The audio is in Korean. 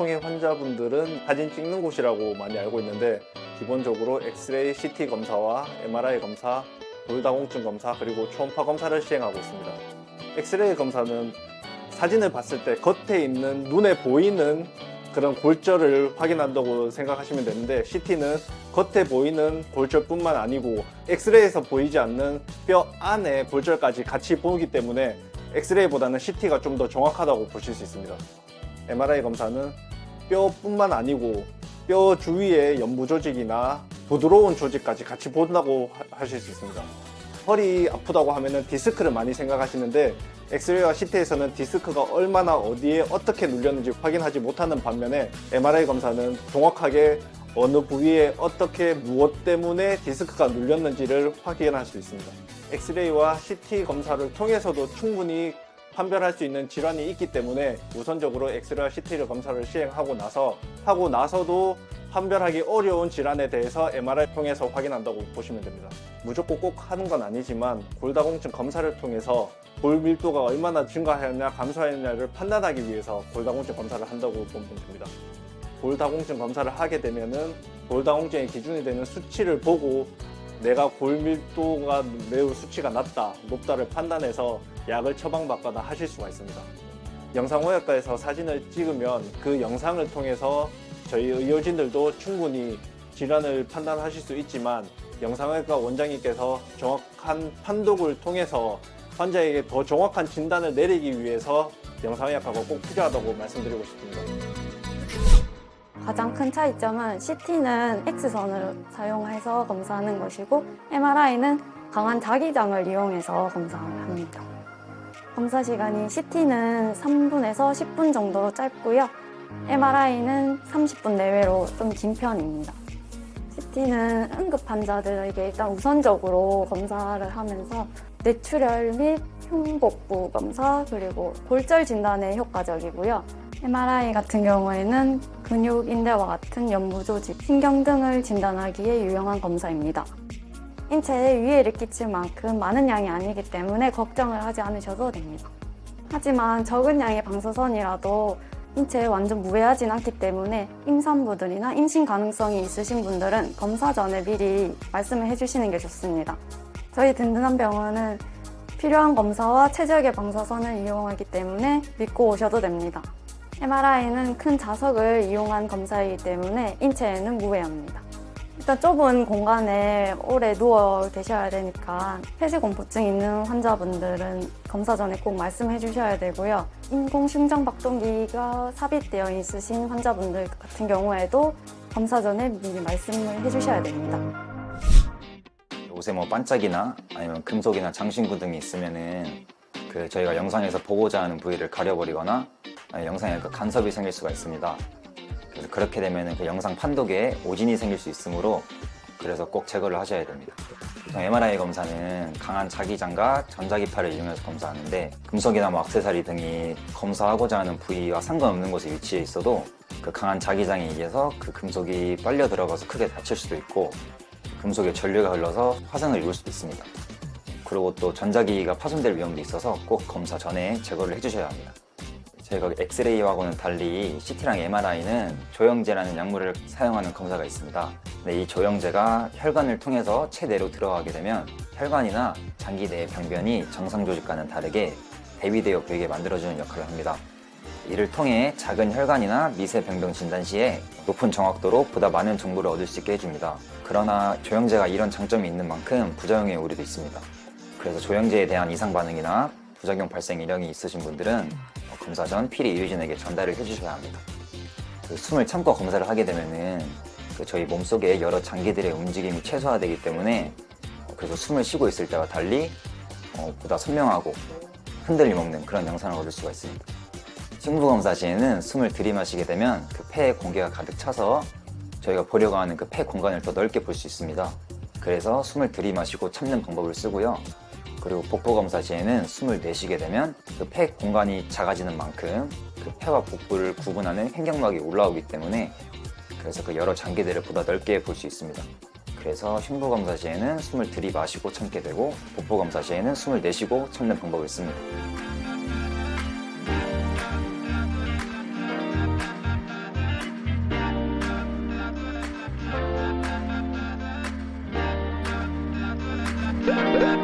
보통의 환자분들은 사진 찍는 곳이라고 많이 알고 있는데 기본적으로 엑스레이, CT 검사와 MRI 검사, 골다공증 검사 그리고 초음파 검사를 시행하고 있습니다. 엑스레이 검사는 사진을 봤을 때 겉에 있는 눈에 보이는 그런 골절을 확인한다고 생각하시면 되는데 CT는 겉에 보이는 골절뿐만 아니고 엑스레이에서 보이지 않는 뼈 안에 골절까지 같이 보기 때문에 엑스레이보다는 CT가 좀 더 정확하다고 보실 수 있습니다. MRI 검사는 뼈뿐만 아니고 뼈 주위의 연부 조직이나 부드러운 조직까지 같이 본다고 하실 수 있습니다. 허리 아프다고 하면은 디스크를 많이 생각하시는데 엑스레이와 CT에서는 디스크가 얼마나 어디에 어떻게 눌렸는지 확인하지 못하는 반면에 MRI 검사는 정확하게 어느 부위에 어떻게 무엇 때문에 디스크가 눌렸는지를 확인할 수 있습니다. 엑스레이와 CT 검사를 통해서도 충분히 판별할 수 있는 질환이 있기 때문에 우선적으로 엑스레이와 CT 검사를 시행하고 나서도 판별하기 어려운 질환에 대해서 MRI 통해서 확인한다고 보시면 됩니다. 무조건 꼭 하는 건 아니지만 골다공증 검사를 통해서 골 밀도가 얼마나 증가하였냐 감소하였냐를 판단하기 위해서 골다공증 검사를 한다고 보면 됩니다. 골다공증 검사를 하게 되면은 골다공증의 기준이 되는 수치를 보고 내가 골 밀도가 매우 수치가 높다를 판단해서 약을 처방받거나 하실 수가 있습니다. 영상의학과에서 사진을 찍으면 그 영상을 통해서 저희 의료진들도 충분히 질환을 판단하실 수 있지만 영상의학과 원장님께서 정확한 판독을 통해서 환자에게 더 정확한 진단을 내리기 위해서 영상의학과가 꼭 필요하다고 말씀드리고 싶습니다. 가장 큰 차이점은 CT는 X선을 사용해서 검사하는 것이고 MRI는 강한 자기장을 이용해서 검사를 합니다. 검사 시간이 CT는 3분에서 10분 정도 짧고요. MRI는 30분 내외로 좀 긴 편입니다. CT는 응급 환자들에게 일단 우선적으로 검사를 하면서 뇌출혈 및 흉복부 검사 그리고 골절 진단에 효과적이고요. MRI 같은 경우에는 근육, 인대와 같은 연부 조직, 신경 등을 진단하기에 유용한 검사입니다. 인체에 위해를 끼칠 만큼 많은 양이 아니기 때문에 걱정을 하지 않으셔도 됩니다. 하지만 적은 양의 방사선이라도 인체에 완전 무해하진 않기 때문에 임산부들이나 임신 가능성이 있으신 분들은 검사 전에 미리 말씀을 해주시는 게 좋습니다. 저희 든든한 병원은 필요한 검사와 최적의 방사선을 이용하기 때문에 믿고 오셔도 됩니다. MRI는 큰 자석을 이용한 검사이기 때문에 인체에는 무해합니다. 일단 좁은 공간에 오래 누워 계셔야 되니까 폐쇄공포증 있는 환자분들은 검사 전에 꼭 말씀해 주셔야 되고요. 인공심장박동기가 삽입되어 있으신 환자분들 같은 경우에도 검사 전에 미리 말씀을 해 주셔야 됩니다. 옷에 뭐 반짝이나 아니면 금속이나 장신구 등이 있으면은 저희가 영상에서 보고자 하는 부위를 가려버리거나 영상에 간섭이 생길 수가 있습니다. 그래서 그렇게 되면 그 영상 판독에 오진이 생길 수 있으므로 그래서 꼭 제거를 하셔야 됩니다. 보통 MRI 검사는 강한 자기장과 전자기파를 이용해서 검사하는데 금속이나 뭐 액세서리 등이 검사하고자 하는 부위와 상관없는 곳에 위치해 있어도 그 강한 자기장에 의해서 그 금속이 빨려 들어가서 크게 다칠 수도 있고 금속에 전류가 흘러서 화상을 입을 수도 있습니다. 그리고 또 전자기기가 파손될 위험도 있어서 꼭 검사 전에 제거를 해주셔야 합니다. 저희가 엑스레이하고는 달리 CT랑 MRI는 조영제라는 약물을 사용하는 검사가 있습니다. 근데 이 조영제가 혈관을 통해서 체내로 들어가게 되면 혈관이나 장기 내의 병변이 정상 조직과는 다르게 대비되어 보이게 만들어주는 역할을 합니다. 이를 통해 작은 혈관이나 미세 병변 진단 시에 높은 정확도로 보다 많은 정보를 얻을 수 있게 해줍니다. 그러나 조영제가 이런 장점이 있는 만큼 부작용의 우려도 있습니다. 그래서 조영제에 대한 이상 반응이나 부작용 발생 이력이 있으신 분들은 검사 전 필히 의료진에게 전달을 해주셔야 합니다. 숨을 참고 검사를 하게 되면은 저희 몸속에 여러 장기들의 움직임이 최소화되기 때문에 그래서 숨을 쉬고 있을 때와 달리 보다 선명하고 흔들림 없는 그런 영상을 얻을 수가 있습니다. 심부검사 시에는 숨을 들이마시게 되면 그 폐에 공기가 가득 차서 저희가 보려고 하는 그 폐 공간을 더 넓게 볼 수 있습니다. 그래서 숨을 들이마시고 참는 방법을 쓰고요. 그리고 복부 검사 시에는 숨을 내쉬게 되면 그 폐 공간이 작아지는 만큼 그 폐와 복부를 구분하는 횡격막이 올라오기 때문에 그래서 그 여러 장기들을 보다 넓게 볼 수 있습니다. 그래서 흉부 검사 시에는 숨을 들이마시고 참게 되고 복부 검사 시에는 숨을 내쉬고 참는 방법을 씁니다. 네.